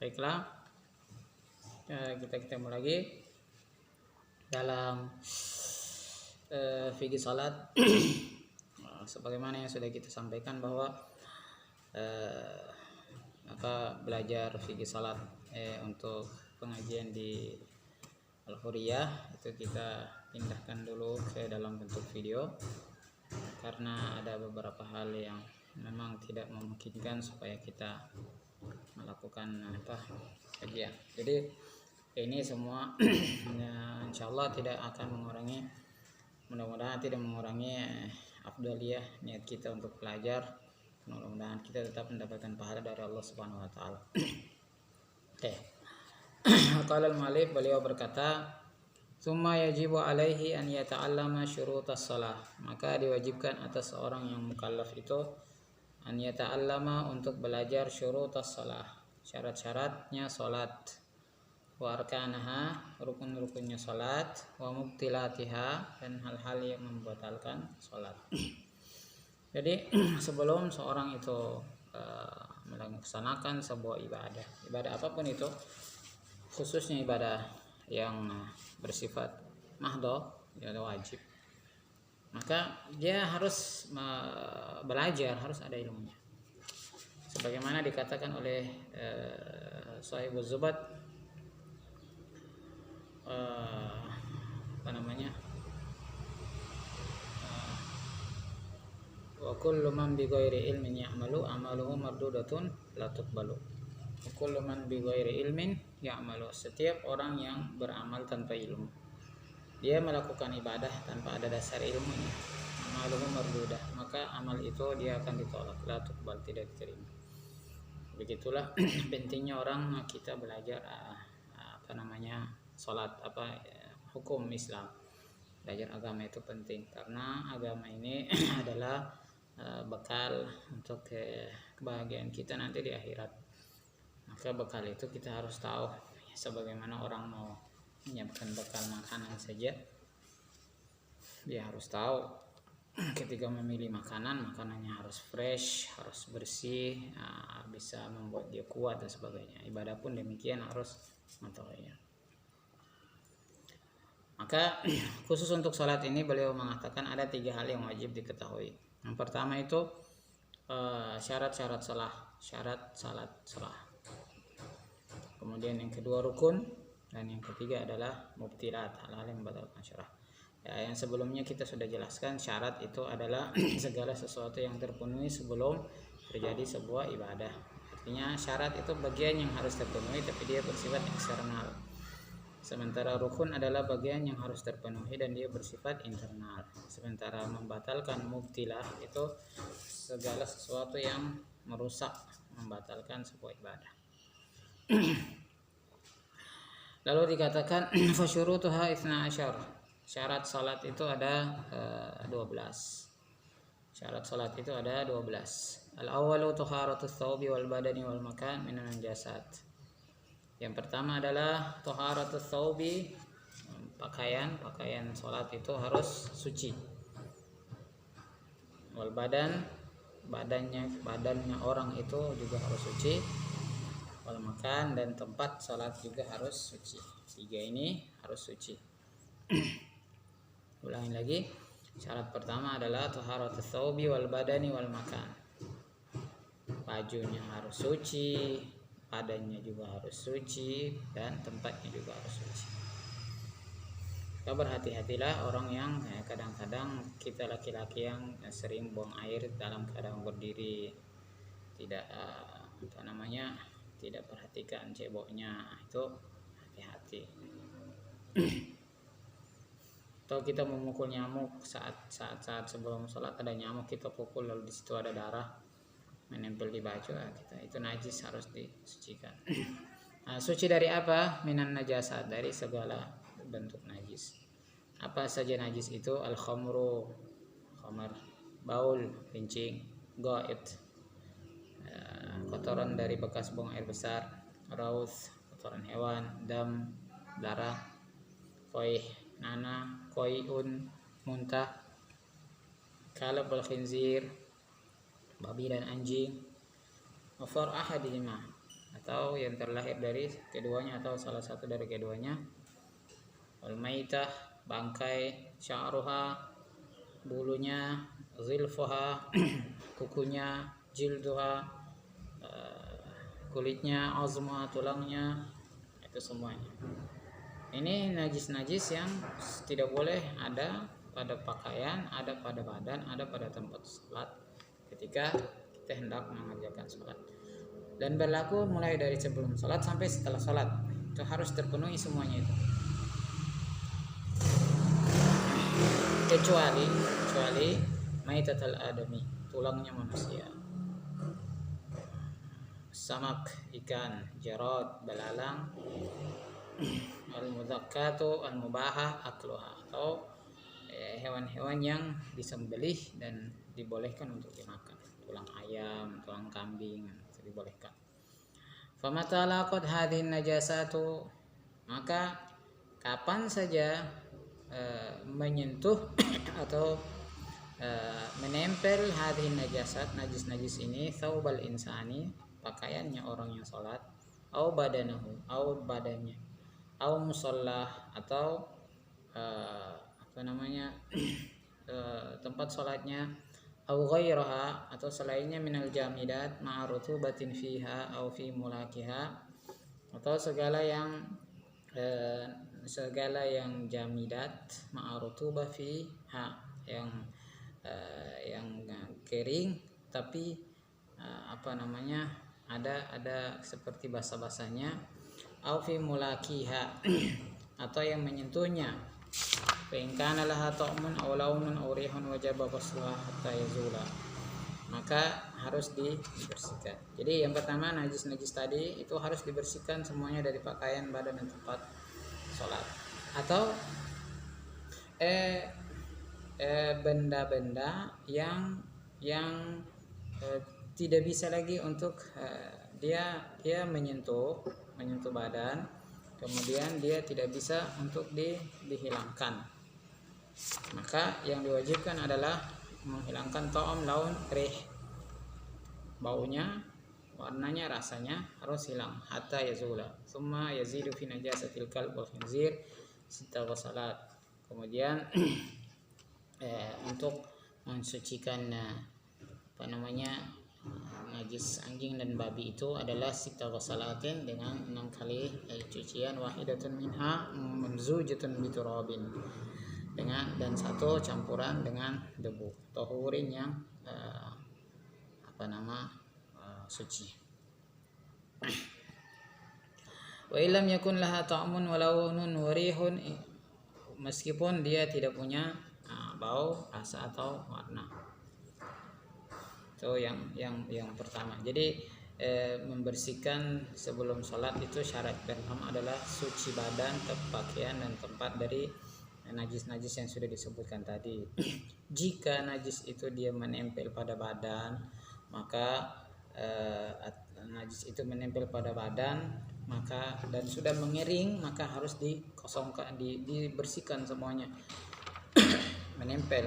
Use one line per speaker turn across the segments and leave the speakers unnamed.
Baiklah, kita ketemu lagi dalam fikih salat. Sebagaimana yang sudah kita sampaikan bahwa belajar fikih salat untuk pengajian di Al-Huriyah itu kita pindahkan dulu ke dalam bentuk video karena ada beberapa hal yang memang tidak memungkinkan supaya kita melakukan kajian. Jadi ini semua insyaallah tidak akan mengurangi, mudah-mudahan tidak mengurangi afdaliyah niat kita untuk belajar. Mudah-mudahan kita tetap mendapatkan pahala dari Allah Subhanahu wa taala. Oke. Qala al-mu'allif, beliau berkata, "Tsumma yajibu alaihi an yata'allama syurutas shalah." Maka diwajibkan atas seorang yang mukallaf itu an yata'allama untuk belajar syurutas shalah, syarat-syaratnya salat, wa arkanaha, rukun-rukunnya salat, wa mubtilatiha, dan hal-hal yang membatalkan salat. Jadi sebelum seorang itu melaksanakan sebuah ibadah apapun itu, khususnya ibadah yang bersifat mahdhah, ya wajib, maka dia harus belajar, harus ada ilmunya. Sebagaimana dikatakan oleh Shahibuz Zubat, wa kullu man bi ghairi ilmin ya'malu amaluhu mardudatun la tuqbalu. Wa kullu man bi ghairi ilmin ya'malu, setiap orang yang beramal tanpa ilmu, dia melakukan ibadah tanpa ada dasar ilmunya, amaluhu mardudah, maka amal itu dia akan ditolak, la tuqbal, tidak diterima. Begitulah pentingnya orang kita belajar salat, hukum Islam. Belajar agama itu penting karena agama ini adalah bekal untuk kebahagiaan kita nanti di akhirat. Maka bekal itu kita harus tahu, sebagaimana orang mau menyiapkan bekal makanan saja, dia harus tahu ketika memilih makanannya harus fresh, harus bersih, bisa membuat dia kuat dan sebagainya. Ibadah pun demikian, harus mengetahuinya. Maka khusus untuk salat ini beliau mengatakan ada 3 hal yang wajib diketahui. Yang pertama itu syarat-syarat salat salah. Kemudian yang kedua rukun, dan yang ketiga adalah mubtilat, hal-hal yang membatalkan syarah. Ya, yang sebelumnya kita sudah jelaskan, syarat itu adalah segala sesuatu yang terpenuhi sebelum terjadi sebuah ibadah. Artinya syarat itu bagian yang harus terpenuhi tapi dia bersifat eksternal. Sementara rukun adalah bagian yang harus terpenuhi dan dia bersifat internal. Sementara membatalkan mubtilah itu segala sesuatu yang merusak, membatalkan sebuah ibadah. Lalu dikatakan fasyurutuha 12. Syarat salat itu ada 12. Syarat salat itu ada 12. Al-awwalu taharatus thawbi wal badani wal makan minan najasat. Yang pertama adalah taharatus thawbi, pakaian salat itu harus suci. Wal badannya orang itu juga harus suci. Wal makan, dan tempat salat juga harus suci. 3 ini harus suci. Ulangi lagi. Syarat pertama adalah taharatus thawbi wal badani wal makan. Bajunya harus suci, badannya juga harus suci, dan tempatnya juga harus suci. Kita berhati-hatilah orang yang kadang-kadang kita laki-laki yang sering buang air dalam keadaan berdiri, tidak tidak perhatikan ceboknya, itu hati-hati. Atau kita memukul nyamuk saat sebelum sholat, ada nyamuk kita pukul lalu di situ ada darah menempel di baju, itu najis, harus disucikan. Suci dari apa? Minan najasat, dari segala bentuk najis. Apa saja najis itu? Al-khamru, khamar, baul, kencing, ghaid, kotoran dari bekas buang air besar, rauth, kotoran hewan, dam, darah, koih, nana, koiun, muntah, kalab wal khinzir, babi dan anjing, wafar ahadihima, atau yang terlahir dari keduanya atau salah satu dari keduanya. Wal maitah, bangkai, sya'ruha, bulunya, zilfuha, kukunya, jilduha, kulitnya, azma, tulangnya, itu semuanya. Ini najis-najis yang tidak boleh ada pada pakaian, ada pada badan, ada pada tempat sholat ketika kita hendak mengerjakan sholat. Dan berlaku mulai dari sebelum sholat sampai setelah sholat, itu harus terpenuhi semuanya itu. Kecuali maitatul adami, tulangnya manusia. Samak, ikan, jarad, belalang, al-mudzakkatu al-mubahah akluha, atau hewan-hewan yang disembelih dan dibolehkan untuk dimakan. Tulang ayam, tulang kambing itu dibolehkan. Famata laqad hadhihi najasatu, maka kapan saja menyentuh atau menempel hadhihi najasat, najis-najis ini, thawbal insani, pakaiannya orang yang sholat, au badanahu, au badannya, au musallah, atau tempat sholatnya, au ghairaha, atau selainnya, minal jamidat ma'rutubatin fiha au fi mulakiha, atau segala yang jamidat ma'rutubah fiha, yang kering tapi ada seperti basah-basahnya, au fi mulakiha, atau yang menyentuhnya. Fa in kana laha ta'mun aw launun aw rihun wajaba ghusluha hatta yazula, maka harus dibersihkan. Jadi yang pertama, najis-najis tadi itu harus dibersihkan semuanya dari pakaian, badan, dan tempat sholat. Atau benda-benda yang tidak bisa lagi untuk dia menyentuh badan, kemudian dia tidak bisa untuk dihilangkan, maka yang diwajibkan adalah menghilangkan ta'am, laun, rih, baunya, warnanya, rasanya harus hilang, hatta yazula. Summa yazidu fi najasatil kalb wal khinzir sita ghasalat. Kemudian untuk mensucikan najis anjing dan babi itu adalah sita ghasalatin, dengan 6 kali cucian, wahidatun minha mamzujatun biturabin, dan satu campuran dengan debu, tahurin yang suci. Wa illam yakun laha ta'mun wa launun wa rihun, meskipun dia tidak punya bau, rasa, atau warna. Itu yang pertama. Jadi membersihkan sebelum sholat itu syarat pertama adalah suci badan, pakaian, dan tempat dari najis-najis yang sudah disebutkan tadi. Jika najis itu dia menempel pada badan, maka najis itu menempel pada badan, dan sudah mengering, maka harus dikosongkan, dibersihkan semuanya. Menempel,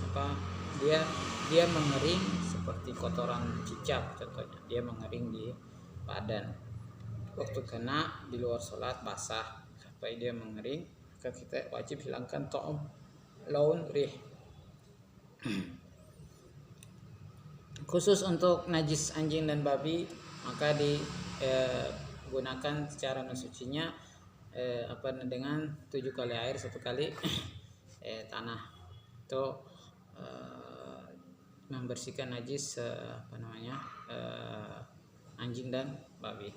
maka dia mengering seperti kotoran cicak contohnya, dia mengering di badan. Waktu kena di luar sholat basah sampai dia mengering, maka kita wajib hilangkan ta'am, laun, rih. Khusus untuk najis anjing dan babi, maka digunakan cara mensucinya dengan 7 kali air, 1 kali tanah. Itu membersihkan najis anjing dan babi.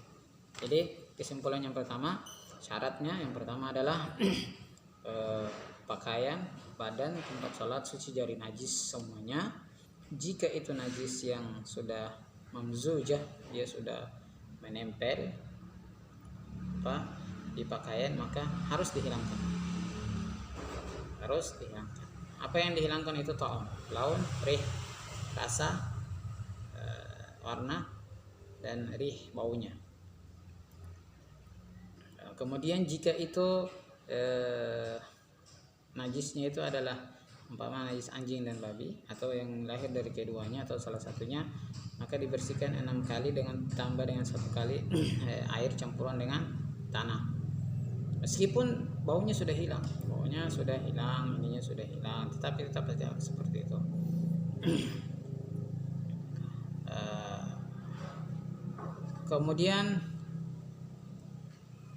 Jadi kesimpulan yang pertama, syaratnya yang pertama adalah pakaian, badan, tempat sholat suci dari najis semuanya. Jika itu najis yang sudah mamzujah, dia sudah menempel di pakaian, maka harus dihilangkan. Apa yang dihilangkan itu ta'am, laun, rih, rasa, warna, dan rih, baunya. Kemudian jika itu najisnya itu adalah najis anjing dan babi, atau yang lahir dari keduanya atau salah satunya, maka dibersihkan 6 kali dengan tambah dengan 1 kali air campuran dengan tanah. Meskipun baunya sudah hilang, ininya sudah hilang, tetapi tetap saja seperti itu. Kemudian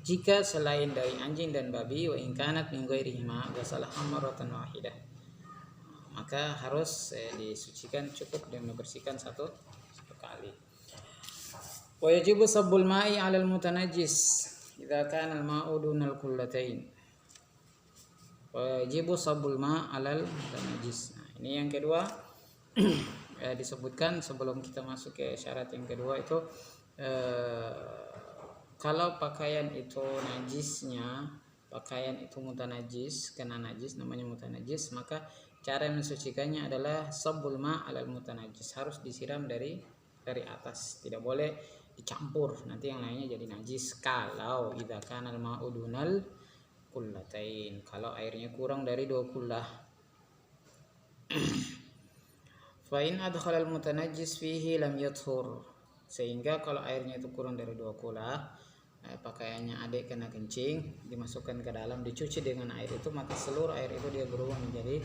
jika selain dari anjing dan babi, wa in kanat min ghairihima ghasalah marratan wahidah, maka harus disucikan cukup dan membersihkan satu kali. Wa yajibu sabbul ma'i 'alal mutanajjis idza kana al-ma'u dunal kullatain. Wa yajibu sabbul ma' 'alal mutanajjis. Nah, ini yang kedua disebutkan sebelum kita masuk ke syarat yang kedua itu, kalau pakaian itu najisnya, pakaian itu mutanajis, kena najis namanya mutanajis, maka cara mensucikannya adalah sabbul ma' 'alal mutanajjis, harus disiram dari atas, tidak boleh dicampur, nanti yang lainnya jadi najis. Kalau idza kana al-ma'u dunal kullatain, kalau airnya kurang dari 2 kullah. Fa in adkhala al-mutanajjis fihi lam yathur, sehingga kalau airnya itu kurang dari 2 kullah, pakaiannya adik kena kencing, dimasukkan ke dalam, dicuci dengan air itu, maka seluruh air itu dia berubah menjadi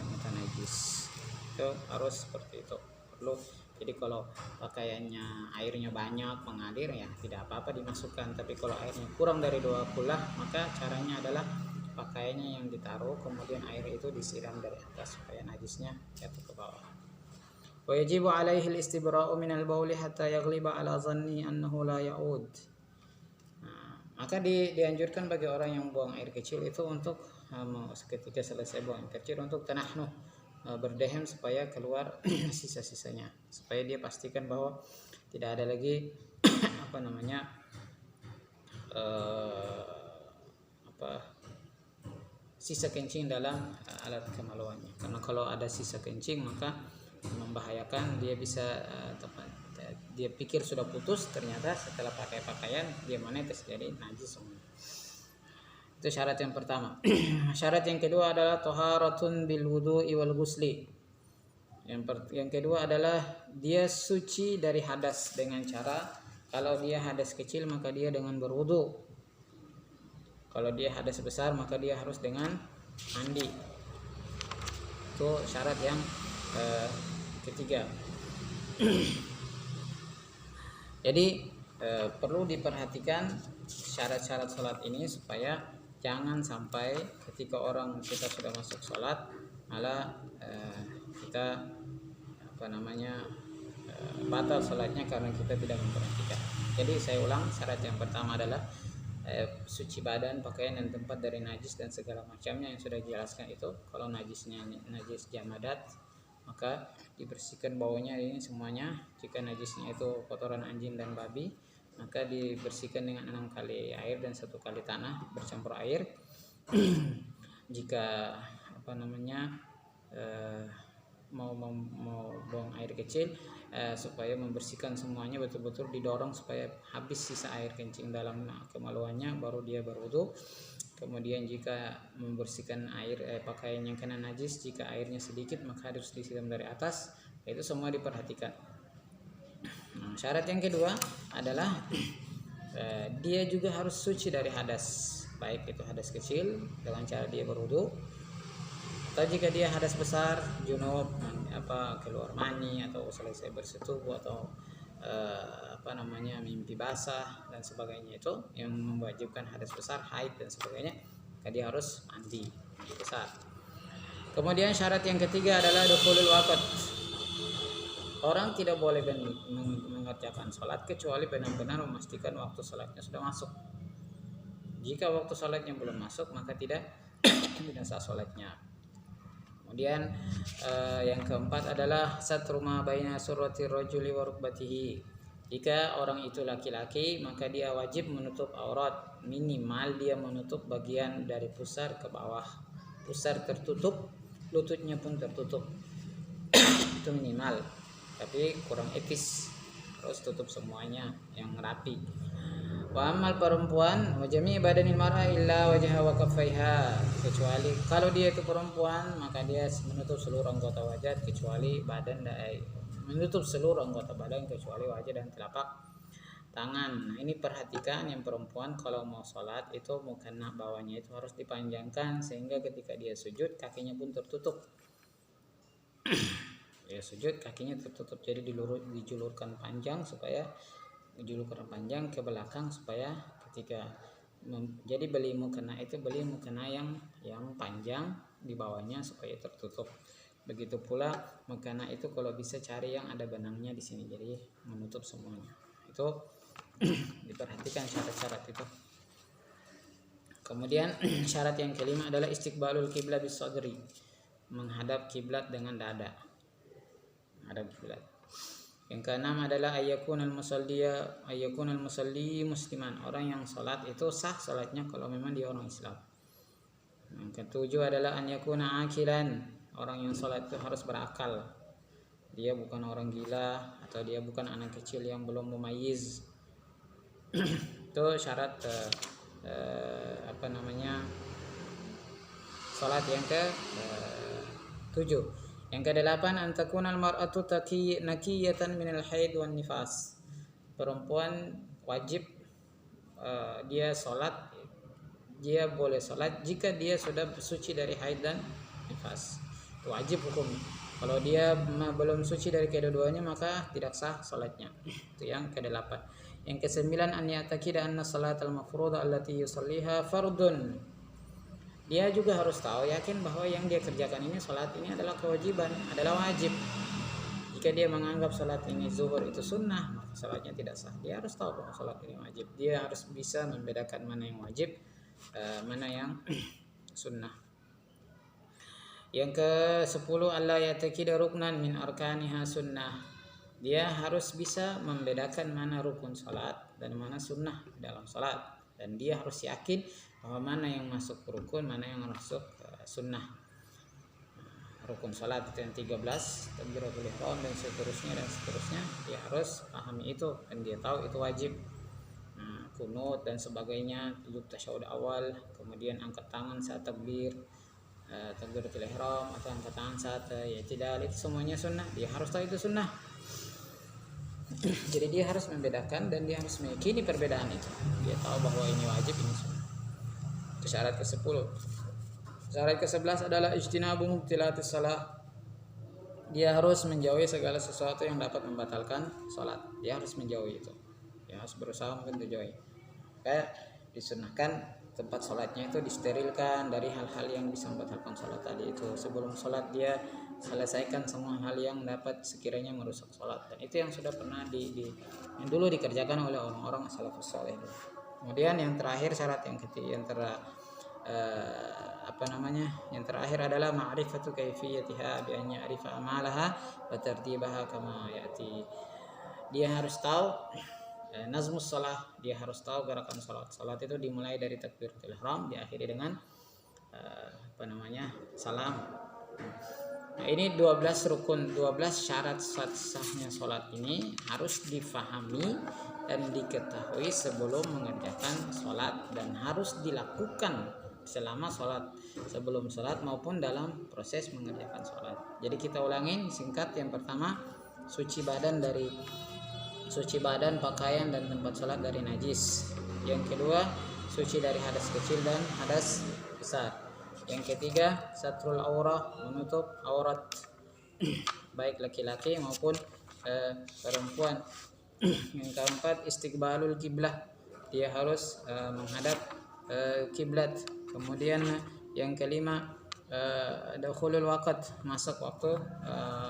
mutanajis. Itu harus seperti itu, perlu. Jadi kalau pakaiannya airnya banyak mengalir, ya tidak apa-apa dimasukkan, tapi kalau airnya kurang dari 2 kullah, maka caranya adalah pakaiannya yang ditaruh, kemudian air itu disiram dari atas supaya najisnya jatuh ke bawah. Wa yajibu alaihi al-istibra'u min al-bauli hatta yaghliba ala dhanni annahu la ya'ud. Maka dianjurkan bagi orang yang buang air kecil itu untuk ketika selesai buang air kecil untuk tanahnuh, berdehem supaya keluar sisa-sisanya, supaya dia pastikan bahwa tidak ada lagi sisa kencing dalam alat kemaluannya. Karena kalau ada sisa kencing maka membahayakan, dia bisa dia pikir sudah putus, ternyata setelah pakai pakaian dia menetes jadi najis semua. Itu syarat yang pertama. Syarat yang kedua adalah taharatun bil wudu'i wal ghusli. Yang kedua adalah dia suci dari hadas dengan cara, kalau dia hadas kecil maka dia dengan berwudu. Kalau dia hadas besar maka dia harus dengan mandi. Itu syarat yang ketiga. Jadi perlu diperhatikan syarat-syarat sholat ini supaya jangan sampai ketika kita sudah masuk sholat malah kita batal sholatnya karena kita tidak memperhatikan. Jadi saya ulang, syarat yang pertama adalah suci badan, pakaian dan tempat dari najis dan segala macamnya yang sudah dijelaskan itu. Kalau najisnya najis jamadat, maka dibersihkan baunya ini semuanya. Jika najisnya itu kotoran anjing dan babi, maka dibersihkan dengan 6 kali air dan 1 kali tanah bercampur air. Jika mau buang air kecil, supaya membersihkan semuanya betul-betul didorong supaya habis sisa air kencing dalam kemaluannya, baru dia berwudu. Kemudian jika membersihkan pakaian yang kena najis, jika airnya sedikit maka harus disiram dari atas. Itu semua diperhatikan. Nah, syarat yang kedua adalah dia juga harus suci dari hadas, baik itu hadas kecil dengan cara dia berwudu, atau jika dia hadas besar, junub, keluar mani atau selesai bersetubuh atau mimpi basah dan sebagainya, itu yang mewajibkan hadas besar, haid dan sebagainya, maka dia harus mandi besar. Kemudian syarat yang ketiga adalah dukhulul waqt. Orang tidak boleh mengerjakan sholat kecuali benar-benar memastikan waktu sholatnya sudah masuk. Jika waktu sholatnya belum masuk maka tidak sah sholatnya. Kemudian yang keempat adalah satru ma baina surrati rajuli wa rukbatihi. Jika orang itu laki-laki maka dia wajib menutup aurat, minimal dia menutup bagian dari pusar ke bawah. Pusar tertutup, lututnya pun tertutup. Itu minimal. Tapi kurang etis, harus tutup semuanya yang rapi. Wa amal perempuan, wa jami' badanil mar'a illa wajha wa kaffaiha, kecuali kalau dia itu perempuan maka dia menutup seluruh anggota wajah kecuali badan menutup seluruh anggota badan kecuali wajah dan telapak tangan. Nah, ini perhatikan yang perempuan kalau mau sholat itu mukena bawahnya itu harus dipanjangkan sehingga ketika dia sujud kakinya pun tertutup. Ya sujud kakinya tertutup, jadi dijulurkan panjang ke belakang supaya ketika jadi beli mukena itu beli mukena yang panjang di bawahnya supaya tertutup. Begitu pula mukena itu kalau bisa cari yang ada benangnya di sini jadi menutup semuanya. Itu diperhatikan syarat-syarat itu. Kemudian syarat yang kelima adalah istiqbalul kiblat bis sadri, menghadap kiblat dengan dada. Menghadap kiblat. Yang keenam adalah ayyakunal musalli musliman, orang yang salat itu sah salatnya kalau memang dia orang Islam. Yang ketujuh adalah an yakuna akilan, orang yang salat itu harus berakal. Dia bukan orang gila atau dia bukan anak kecil yang belum mumayyiz. Itu syarat salat yang ke-7. Yang ke-8 antakunal mar'atu nakiyatan minal haid wan nifas. Perempuan wajib dia boleh salat jika dia sudah suci dari haid dan nifas. Itu wajib hukumnya. Kalau dia belum suci dari kedua-duanya maka tidak sah salatnya. Itu yang ke-8. Yang ke-9 an ya'taqida anna salatal mafruḍah allati yusalliha fardun. Dia juga harus tahu, yakin bahwa yang dia kerjakan ini salat ini adalah kewajiban, adalah wajib. Jika dia menganggap salat ini zuhur itu sunnah, maka salatnya tidak sah. Dia harus tahu bahwa salat ini wajib. Dia harus bisa membedakan mana yang wajib, mana yang sunnah. Yang ke-10 alla ya'taqida ruknan min arkaniha sunnah. Dia harus bisa membedakan mana rukun salat dan mana sunnah dalam salat, dan dia harus yakin bahwa mana yang masuk rukun, mana yang masuk sunnah. Rukun salat itu yang 13, takbiratul ihram dan seterusnya, dia harus pahami itu dan dia tahu itu wajib. Kunut dan sebagainya, tasyahud awal, kemudian angkat tangan saat takbiratul ihram atau angkat tangan saat i'tidal, itu semuanya sunnah. Dia harus tahu itu sunnah. Jadi dia harus membedakan dan dia harus meyakini perbedaan itu. Dia tahu bahwa ini wajib, ini sunnah. Itu syarat ke-10. Syarat ke-11 adalah ijtinabu mubtilatis shalah. Dia harus menjauhi segala sesuatu yang dapat membatalkan salat. Dia harus menjauhi itu. Dia harus berusaha untuk menjauhi. Kayak disunnahkan tempat salatnya itu disterilkan dari hal-hal yang bisa membatalkan salat tadi itu. Sebelum salat dia selesaikan semua hal yang dapat sekiranya merusak salat. Dan itu yang sudah pernah yang dulu dikerjakan oleh orang-orang salafus saleh. Kemudian yang terakhir syarat yang terakhir adalah ma'rifatu kaifiyatiha bi an ya'rifa amalaha wa tartibaha kama ya'ti. Dia harus tahu nazmus shalah, dia harus tahu gerakan salat. Salat itu dimulai dari takbiratul ihram, diakhiri dengan salam. Nah, ini 12 rukun, 12 syarat sahnya salat ini harus difahami dan diketahui sebelum mengerjakan salat dan harus dilakukan selama salat, sebelum salat maupun dalam proses mengerjakan salat. Jadi kita ulangin singkat. Yang pertama, suci badan, pakaian dan tempat salat dari najis. Yang kedua, suci dari hadas kecil dan hadas besar. Yang ketiga, satrul aurah, menutup aurat baik laki-laki maupun perempuan. Yang keempat, istiqbalul kiblah, dia harus menghadap kiblat. Kemudian yang kelima, dukhulul waqt, masuk waktu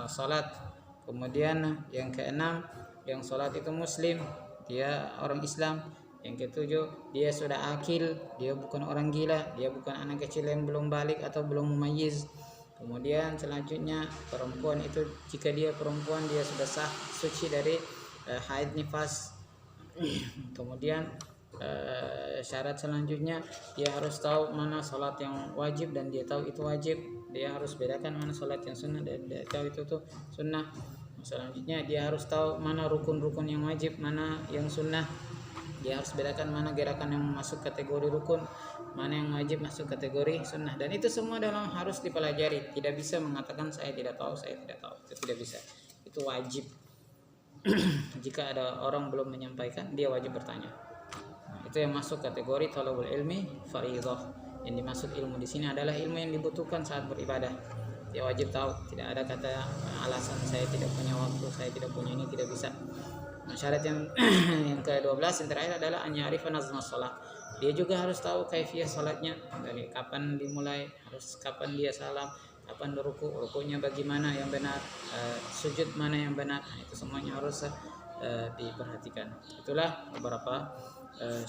salat. Kemudian yang keenam, yang salat itu muslim, dia orang Islam. Yang ketujuh, dia sudah akil, dia bukan orang gila, dia bukan anak kecil yang belum balik atau belum mumayyiz. Kemudian selanjutnya, perempuan itu jika dia perempuan dia sudah sah suci dari haid nifas. Kemudian syarat selanjutnya, dia harus tahu mana salat yang wajib dan dia tahu itu wajib. Dia harus bedakan mana salat yang sunnah dan dia tahu itu tuh sunnah. Selanjutnya, dia harus tahu mana rukun-rukun yang wajib, mana yang sunnah. Dia harus bedakan mana gerakan yang masuk kategori rukun, mana yang wajib masuk kategori sunnah. Dan itu semua harus dipelajari. Tidak bisa mengatakan saya tidak tahu. Itu tidak bisa. itu wajib. Jika ada orang belum menyampaikan, dia wajib bertanya. Itu yang masuk kategori thalabul ilmi fardhah. Yang dimaksud ilmu di sini adalah ilmu yang dibutuhkan saat beribadah. Dia wajib tahu, tidak ada kata alasan saya tidak punya waktu, saya tidak punya ini, tidak bisa. Nah, syarat yang yang ke-12 yang terakhir adalah an ya'rifa nazmas shalah. Dia juga harus tahu kaifiyah salatnya, dari kapan dimulai, harus kapan dia salam, kapan rukunya bagaimana yang benar, sujud mana yang benar. Nah, itu semuanya harus diperhatikan. Itulah beberapa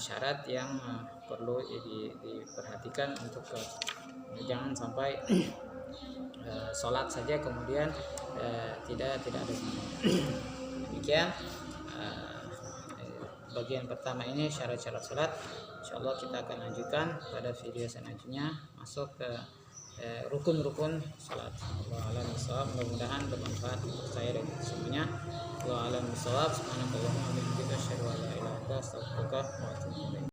syarat yang perlu diperhatikan untuk jangan sampai sholat saja kemudian tidak ada demikian. Bagian pertama ini syarat-syarat sholat. Insyaallah kita akan lanjutkan pada video selanjutnya masuk ke rukun-rukun sholat. Wallahu a'lam bishawab. Mudah-mudahan bermanfaat untuk saya dan semuanya. Wallahu a'lam bishawab. Subhanakallahumma wa bihamdika asyhadu an la ilaha illa anta astaghfiruka wa atubu ilaik.